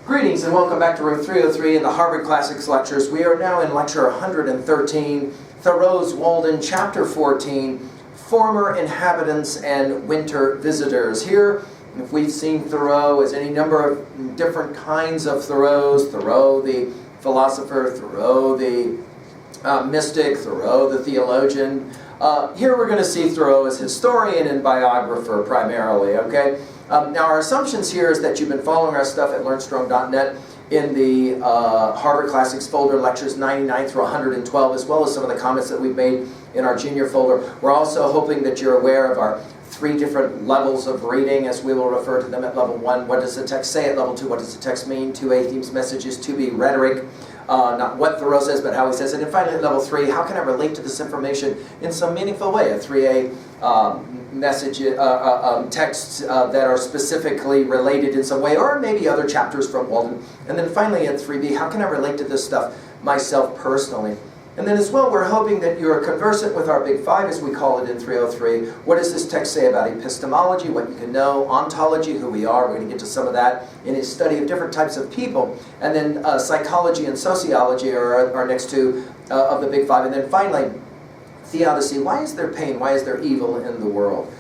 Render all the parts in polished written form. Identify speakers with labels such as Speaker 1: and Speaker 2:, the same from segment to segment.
Speaker 1: Greetings and welcome back to room 303 in the Harvard Classics Lectures. We are now in lecture 113, Thoreau's Walden, chapter 14, Former Inhabitants and Winter Visitors. Here, if we've seen Thoreau as any number of different kinds of Thoreaus, Thoreau the philosopher, Thoreau the mystic, Thoreau the theologian. Here we're going to see Thoreau as historian and biographer primarily, okay? Now our assumptions here is that you've been following our stuff at learnstrong.net in the Harvard Classics folder, lectures 99 through 112, as well as some of the comments that we've made in our junior folder. We're also hoping that you're aware of our 3 different levels of reading, as we will refer to them at level 1. What does the text say? At level 2, what does the text mean? 2a, themes, messages. 2b, rhetoric. Not what Thoreau says, but how he says it. And finally, at level 3, how can I relate to this information in some meaningful way? A 3a, texts that are specifically related in some way, or maybe other chapters from Walden. And then finally, at 3b, how can I relate to this stuff myself personally? And then as well, we're hoping that you're conversant with our Big Five, as we call it in 303. What does this text say about epistemology, what you can know, ontology, who we are? We're going to get to some of that in his study of different types of people. And then psychology and sociology are our next 2 of the Big Five. And then finally, theodicy. Why is there pain? Why is there evil in the world?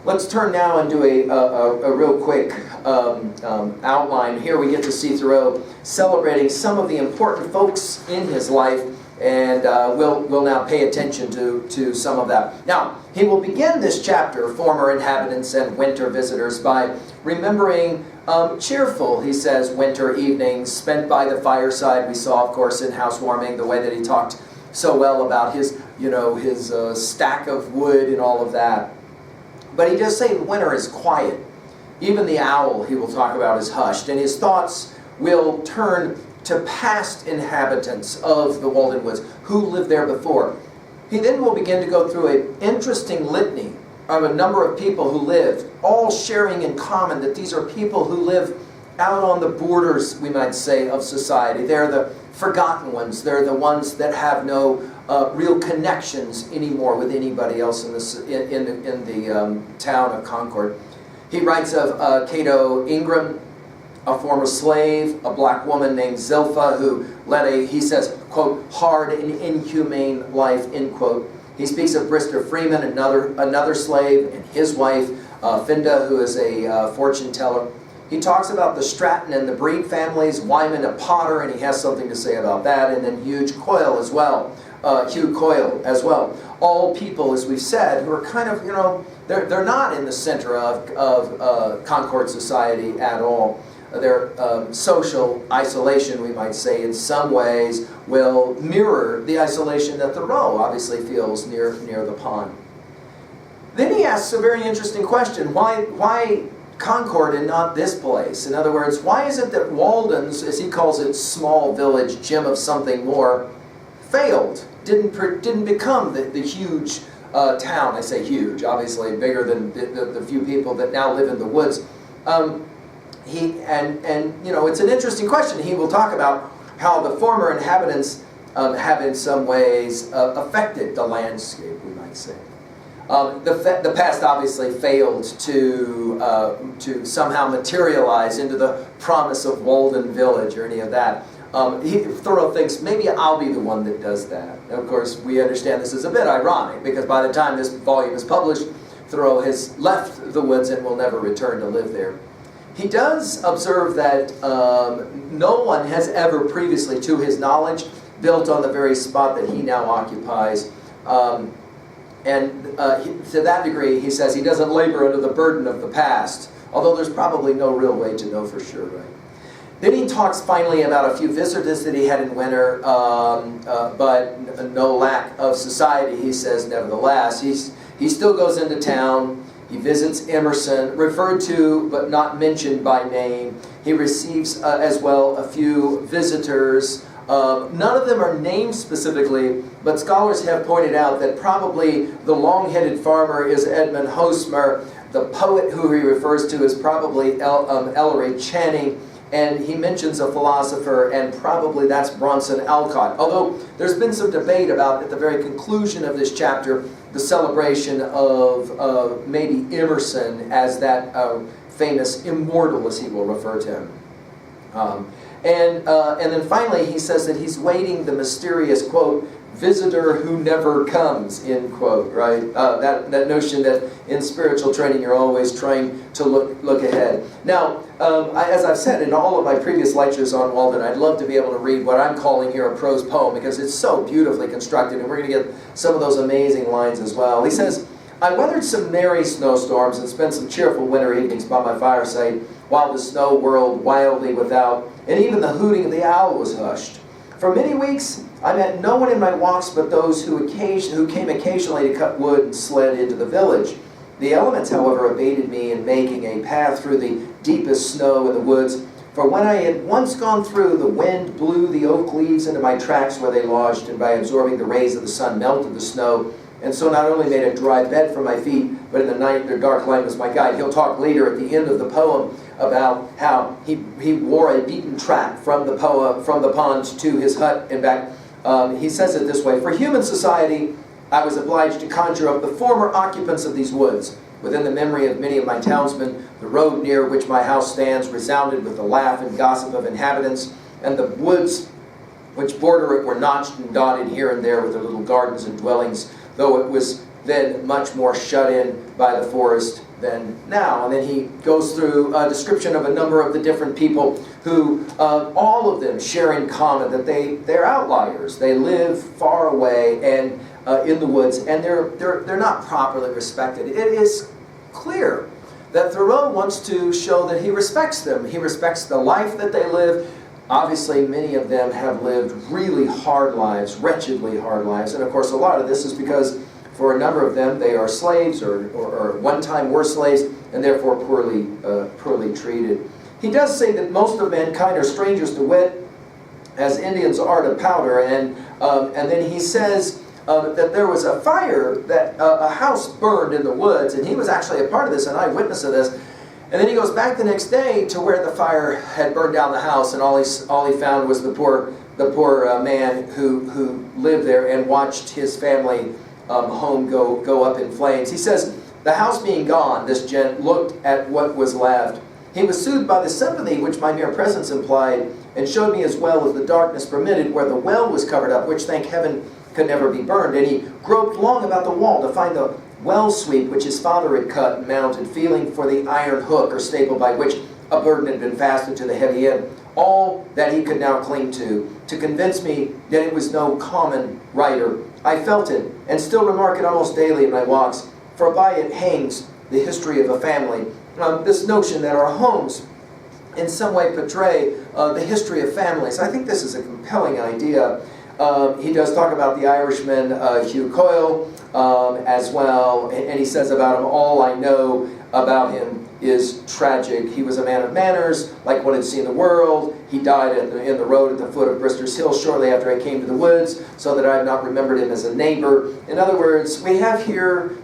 Speaker 1: Let's turn now and do a real quick outline. Here we get to see Thoreau celebrating some of the important folks in his life, and we'll now pay attention to some of that. Now, he will begin this chapter, Former Inhabitants and Winter Visitors, by remembering cheerful, he says, winter evenings spent by the fireside. We saw, of course, in housewarming, the way that he talked so well about his stack of wood and all of that. But he does say winter is quiet. Even the owl, he will talk about, is hushed, and his thoughts will turn to past inhabitants of the Walden Woods who lived there before. He then will begin to go through an interesting litany of a number of people who lived, all sharing in common that these are people who live out on the borders, we might say, of society. They're the forgotten ones. They're the ones that have no real connections anymore with anybody else in the town of Concord. He writes of Cato Ingram, a former slave, a black woman named Zilpha, who led he says, quote, hard and inhumane life, end quote. He speaks of Brister Freeman, another slave, and his wife, Finda, who is a fortune teller. He talks about the Stratton and the Breed families, Wyman, a potter, and he has something to say about that, and then Hugh Coyle as well. All people, as we've said, who are kind of, they're not in the center of Concord society at all. Their social isolation, we might say, in some ways will mirror the isolation that Thoreau obviously feels near the pond. Then he asks a very interesting question. Why Concord and not this place? In other words, why is it that Walden's, as he calls it, small village, gem of something more, failed, didn't become the huge town? I say huge, obviously bigger than the few people that now live in the woods. It's an interesting question. He will talk about how the former inhabitants have in some ways affected the landscape, we might say. The past obviously failed to somehow materialize into the promise of Walden Village or any of that. Thoreau thinks, maybe I'll be the one that does that. And of course, we understand this is a bit ironic, because by the time this volume is published, Thoreau has left the woods and will never return to live there. He does observe that no one has ever previously, to his knowledge, built on the very spot that he now occupies. To that degree, he says he doesn't labor under the burden of the past, although there's probably no real way to know for sure, right? Then he talks finally about a few visitors that he had in winter, but no lack of society, he says, nevertheless. He still goes into town. He visits Emerson, referred to but not mentioned by name. He receives as well a few visitors. None of them are named specifically, but scholars have pointed out that probably the long-headed farmer is Edmund Hosmer. The poet who he refers to is probably Ellery Channing, and he mentions a philosopher, and probably that's Bronson Alcott. Although there's been some debate about, at the very conclusion of this chapter, the celebration of maybe Emerson as that famous immortal, as he will refer to him. And then finally he says that he's waiting the mysterious, quote, visitor who never comes, end quote, right? That notion that in spiritual training you're always trying to look ahead. Now, as I've said in all of my previous lectures on Walden, I'd love to be able to read what I'm calling here a prose poem because it's so beautifully constructed, and we're going to get some of those amazing lines as well. He says, I weathered some merry snowstorms and spent some cheerful winter evenings by my fireside while the snow whirled wildly without, and even the hooting of the owl was hushed. For many weeks, I met no one in my walks but those who came occasionally to cut wood and sled into the village. The elements, however, abated me in making a path through the deepest snow in the woods, for when I had once gone through, the wind blew the oak leaves into my tracks where they lodged, and by absorbing the rays of the sun melted the snow, and so not only made a dry bed for my feet, but in the night their dark light was my guide. He'll talk later at the end of the poem about how he wore a beaten track from the pond to his hut and back. He says it this way, for human society, I was obliged to conjure up the former occupants of these woods. Within the memory of many of my townsmen, the road near which my house stands resounded with the laugh and gossip of inhabitants, and the woods which border it were notched and dotted here and there with their little gardens and dwellings, though it was then much more shut in by the forest than now. And then he goes through a description of a number of the different people who, all of them share in common that they're outliers. They live far away and in the woods, and they're not properly respected. It is clear that Thoreau wants to show that he respects them. He respects the life that they live. Obviously, many of them have lived really hard lives, wretchedly hard lives, and of course a lot of this is because for a number of them they are slaves or one time were slaves and therefore poorly treated. He does say that most of mankind are strangers to wit, as Indians are to powder, and then he says that there was a fire, that a house burned in the woods, and he was actually a part of this, an eyewitness of this. And then he goes back the next day to where the fire had burned down the house, and all he found was the poor man who lived there and watched his family home go up in flames. He says, the house being gone, this gent looked at what was left. He was soothed by the sympathy which my mere presence implied, and showed me as well as the darkness permitted where the well was covered up, which, thank heaven, could never be burned. And he groped long about the wall to find the well sweep which his father had cut and mounted, feeling for the iron hook or staple by which a burden had been fastened to the heavy end. All that he could now cling to convince me that it was no common writer. I felt it, and still remark it almost daily in my walks, for by it hangs the history of a family. This notion that our homes in some way portray the history of families. I think this is a compelling idea. He does talk about the Irishman Hugh Coyle as well, and he says about him, all I know about him is tragic. He was a man of manners, like one had seen the world. He died in the road at the foot of Brister's Hill shortly after I came to the woods, so that I have not remembered him as a neighbor. In other words, we have here,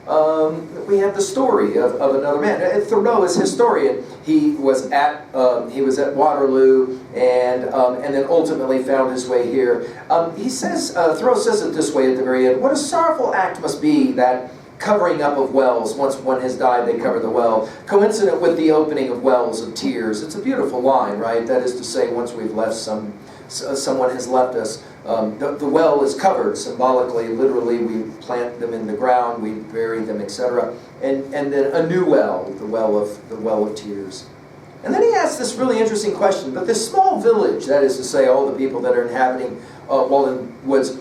Speaker 1: we have the story of another man. Thoreau is historian. He was at Waterloo, and then ultimately found his way here. He says, Thoreau says it this way at the very end, what a sorrowful act must be that covering up of wells. Once one has died, they cover the well. Coincident with the opening of wells of tears. It's a beautiful line, right? That is to say, once we've left someone has left us, the well is covered symbolically. Literally, we plant them in the ground, we bury them, etc. And then a new well, the well of tears. And then he asks this really interesting question. But this small village, that is to say, all the people that are inhabiting Walden Woods,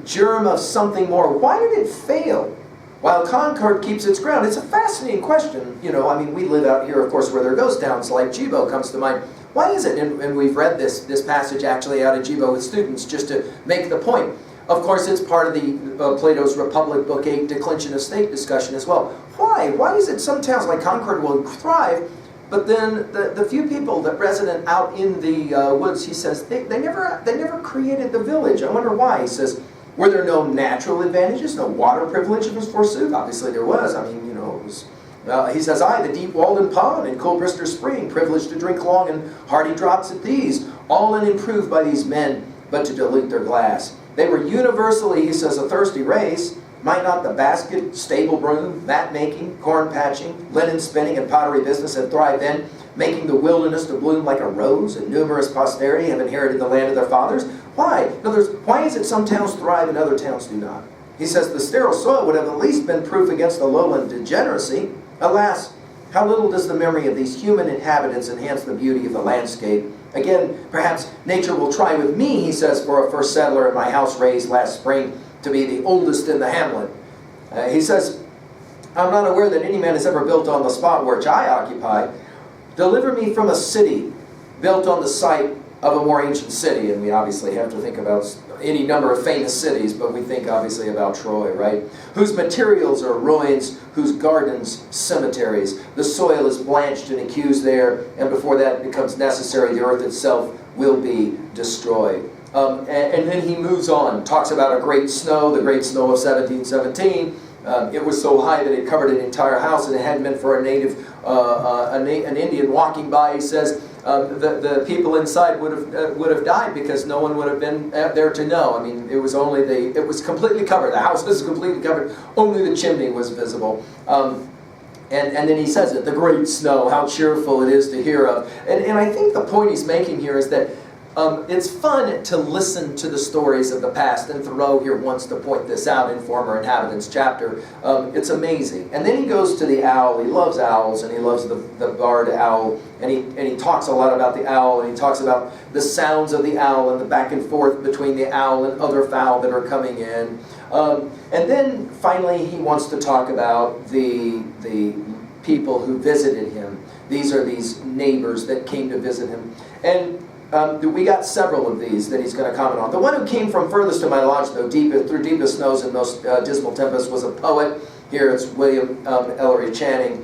Speaker 1: germ of something more. Why did it fail? While Concord keeps its ground. It's a fascinating question. You know, I mean, we live out here, of course, where there are ghost towns, like Jibo comes to mind. Why is it? And we've read this passage actually out of Jibo with students just to make the point. Of course, it's part of the Plato's Republic, Book 8, Declension of State discussion as well. Why? Why is it some towns like Concord will thrive, but then the few people that resident out in the woods, he says, they never created the village. I wonder why. He says, were there no natural advantages, no water privileges, forsooth? Obviously there was. I mean, you know, it was... he says, the deep Walden Pond and cool Brister Spring, privileged to drink long and hearty draughts at these, all unimproved by these men, but to dilute their glass. They were universally, he says, a thirsty race, Might not the basket, stable broom, mat making, corn patching, linen spinning, and pottery business have thrived then, making the wilderness to bloom like a rose, and numerous posterity have inherited the land of their fathers? Why? In other words, why is it some towns thrive and other towns do not? He says the sterile soil would have at least been proof against the lowland degeneracy. Alas, how little does the memory of these human inhabitants enhance the beauty of the landscape? Again, perhaps nature will try with me, he says, for a first settler in my house raised last spring to be the oldest in the hamlet. He says, I'm not aware that any man has ever built on the spot which I occupy. Deliver me from a city built on the site of a more ancient city. And we obviously have to think about any number of famous cities, but we think obviously about Troy, right? Whose materials are ruins, whose gardens cemeteries. The soil is blanched and accused there, and before that becomes necessary, the earth itself will be destroyed. And then he moves on, talks about a great snow, the great snow of 1717. It was so high that it covered an entire house, and it hadn't been for a native, an Indian walking by. He says the people inside would have died because no one would have been there to know. I mean, it was completely covered. The house was completely covered. Only the chimney was visible. And then he says it, the great snow, how cheerful it is to hear of. And I think the point he's making here is that it's fun to listen to the stories of the past, and Thoreau here wants to point this out in Former Inhabitants chapter. It's amazing. And then he goes to the owl. He loves owls, and he loves the barred owl, and he talks a lot about the owl, and he talks about the sounds of the owl and the back and forth between the owl and other fowl that are coming in. And then finally he wants to talk about the people who visited him. These are these neighbors that came to visit him. And we got several of these that he's going to comment on. The one who came from furthest to my lodge, though, through deepest snows and most dismal tempests, was a poet. Here it's William Ellery Channing,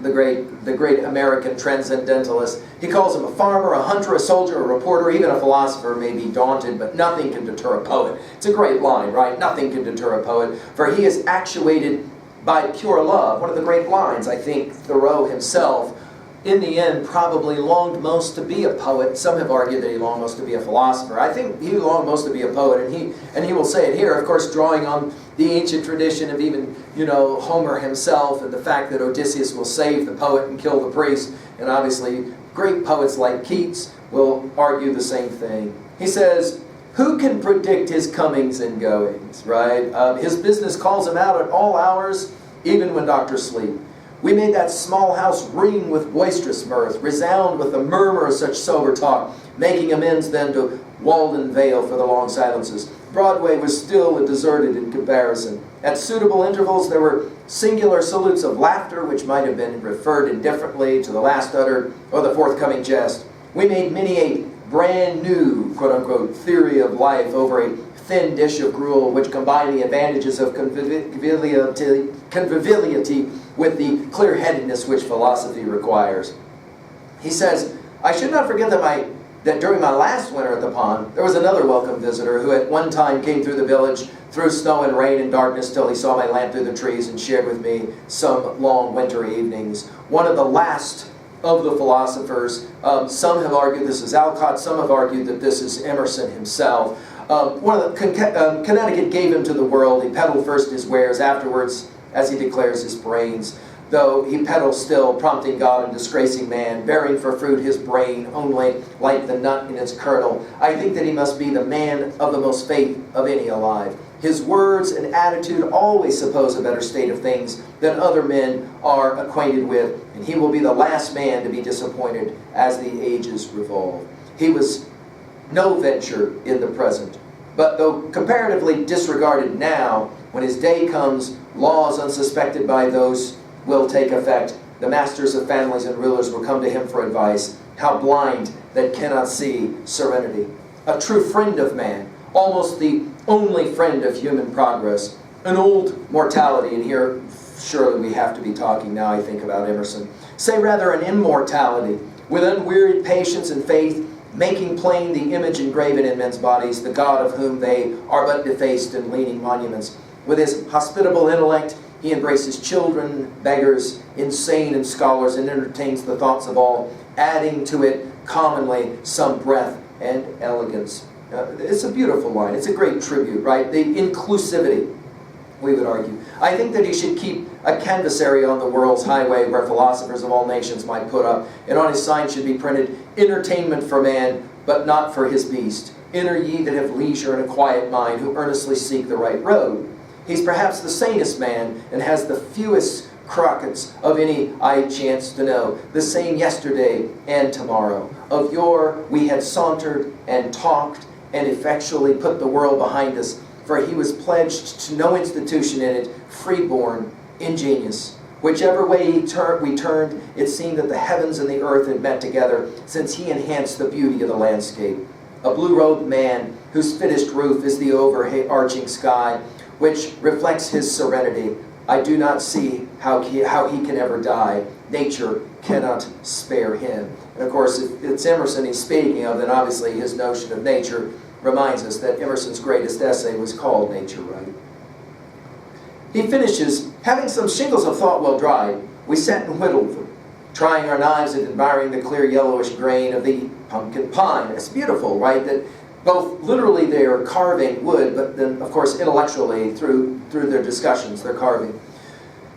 Speaker 1: the great American transcendentalist. He calls him a farmer, a hunter, a soldier, a reporter, even a philosopher may be daunted, but nothing can deter a poet. It's a great line, right? Nothing can deter a poet, for he is actuated by pure love. One of the great lines, I think Thoreau himself, in the end, probably longed most to be a poet. Some have argued that he longed most to be a philosopher. I think he longed most to be a poet, and he will say it here, of course, drawing on the ancient tradition of even, Homer himself, and the fact that Odysseus will save the poet and kill the priest. And obviously, great poets like Keats will argue the same thing. He says, who can predict his comings and goings, right? His business calls him out at all hours, even when doctors sleep. We made that small house ring with boisterous mirth, resound with the murmur of such sober talk, making amends then to Walden Vale for the long silences. Broadway was still and deserted in comparison. At suitable intervals there were singular salutes of laughter, which might have been referred indifferently to the last uttered or the forthcoming jest. We made many a brand new, quote-unquote, theory of life over a thin dish of gruel, which combined the advantages of conviviality with the clear-headedness which philosophy requires. He says, I should not forget that during my last winter at the pond, there was another welcome visitor who at one time came through the village through snow and rain and darkness till he saw my lamp through the trees and shared with me some long wintry evenings. One of the last of the philosophers. Some have argued this is Alcott, some have argued that this is Emerson himself. Connecticut gave him to the world. He peddled first his wares, afterwards, as he declares, his brains. Though he peddles still, prompting God and disgracing man, bearing for fruit his brain only, like the nut in its kernel. I think that he must be the man of the most faith of any alive. His words and attitude always suppose a better state of things than other men are acquainted with, and he will be the last man to be disappointed as the ages revolve. He was no venture in the present, but though comparatively disregarded now, when his day comes, laws unsuspected by those will take effect. The masters of families and rulers will come to him for advice. How blind that cannot see serenity. A true friend of man, almost the only friend of human progress. An old mortality, and here surely we have to be talking now, I think, about Emerson. Say rather an immortality, with unwearied patience and faith, making plain the image engraven in men's bodies, the God of whom they are but defaced and leaning monuments. With his hospitable intellect, he embraces children, beggars, insane, and scholars, and entertains the thoughts of all, adding to it commonly some breadth and elegance. It's a beautiful line. It's a great tribute, right? The inclusivity. we would argue. I think that he should keep a canvassary on the world's highway where philosophers of all nations might put up, and on his sign should be printed, "Entertainment for man, but not for his beast. Enter ye that have leisure and a quiet mind, who earnestly seek the right road." He's perhaps the sanest man, and has the fewest crockets of any I chance to know, the same yesterday and tomorrow. Of yore we had sauntered and talked, and effectually put the world behind us, for he was pledged to no institution in it, freeborn, ingenious. Whichever way we turned, it seemed that the heavens and the earth had met together, since he enhanced the beauty of the landscape. A blue-robed man, whose fittest roof is the overarching sky, which reflects his serenity. I do not see how he can ever die. Nature cannot spare him. And of course, if it's Emerson he's speaking of, then obviously his notion of nature reminds us that Emerson's greatest essay was called Nature, right? He finishes, "Having some shingles of thought well dried, we sat and whittled them, trying our knives and admiring the clear yellowish grain of the pumpkin pine." It's beautiful, right? That both literally they are carving wood, but then of course intellectually through their discussions, they're carving.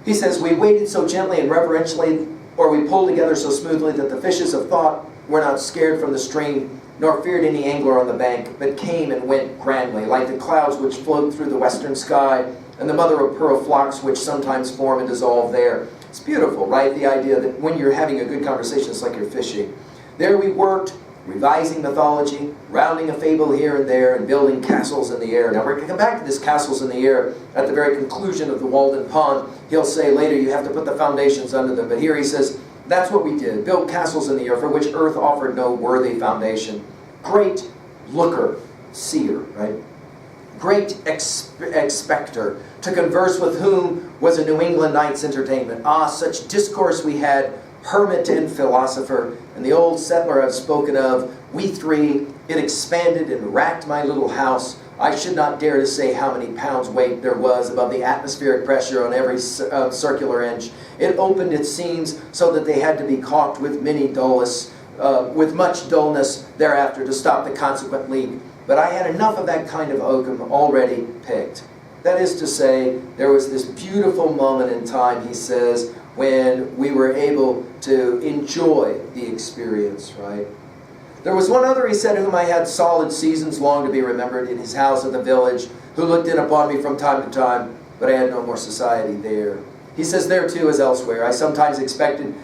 Speaker 1: He says, "We waded so gently and reverentially, or we pulled together so smoothly that the fishes of thought were not scared from the stream, nor feared any angler on the bank, but came and went grandly, like the clouds which float through the western sky, and the mother of pearl flocks which sometimes form and dissolve there." It's beautiful, right? The idea that when you're having a good conversation, it's like you're fishing. There we worked, revising mythology, rounding a fable here and there, and building castles in the air. Now we're going to come back to this castles in the air at the very conclusion of the Walden Pond. He'll say later you have to put the foundations under them, but here he says, that's what we did, built castles in the air for which earth offered no worthy foundation. Great looker, seer, right? Great expector, to converse with whom was a New England night's entertainment. Ah, such discourse we had, hermit and philosopher, and the old settler I've spoken of, we three, it expanded and racked my little house. I should not dare to say how many pounds weight there was above the atmospheric pressure on every circular inch. It opened its seams so that they had to be caulked with with much dullness thereafter to stop the consequent leak. But I had enough of that kind of oakum already picked. That is to say, there was this beautiful moment in time, he says, when we were able to enjoy the experience, right? There was one other, he said, whom I had solid seasons long to be remembered, in his house at the village, who looked in upon me from time to time, but I had no more society there. He says, there too as elsewhere, I sometimes expected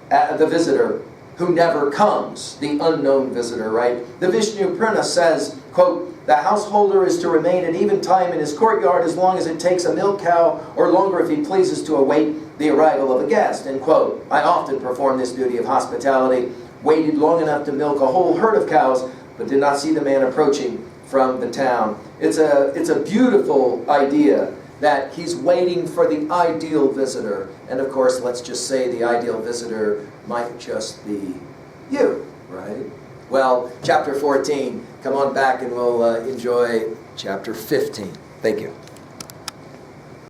Speaker 1: the visitor who never comes, the unknown visitor, right? The Vishnu Purana says, quote, "The householder is to remain at even time in his courtyard as long as it takes a milk cow, or longer if he pleases to await the arrival of a guest," end quote. I often performed this duty of hospitality, waited long enough to milk a whole herd of cows, but did not see the man approaching from the town. It's a beautiful idea that he's waiting for the ideal visitor. And of course, let's just say the ideal visitor might just be you, right? Well, chapter 14, come on back and we'll enjoy chapter 15. Thank you.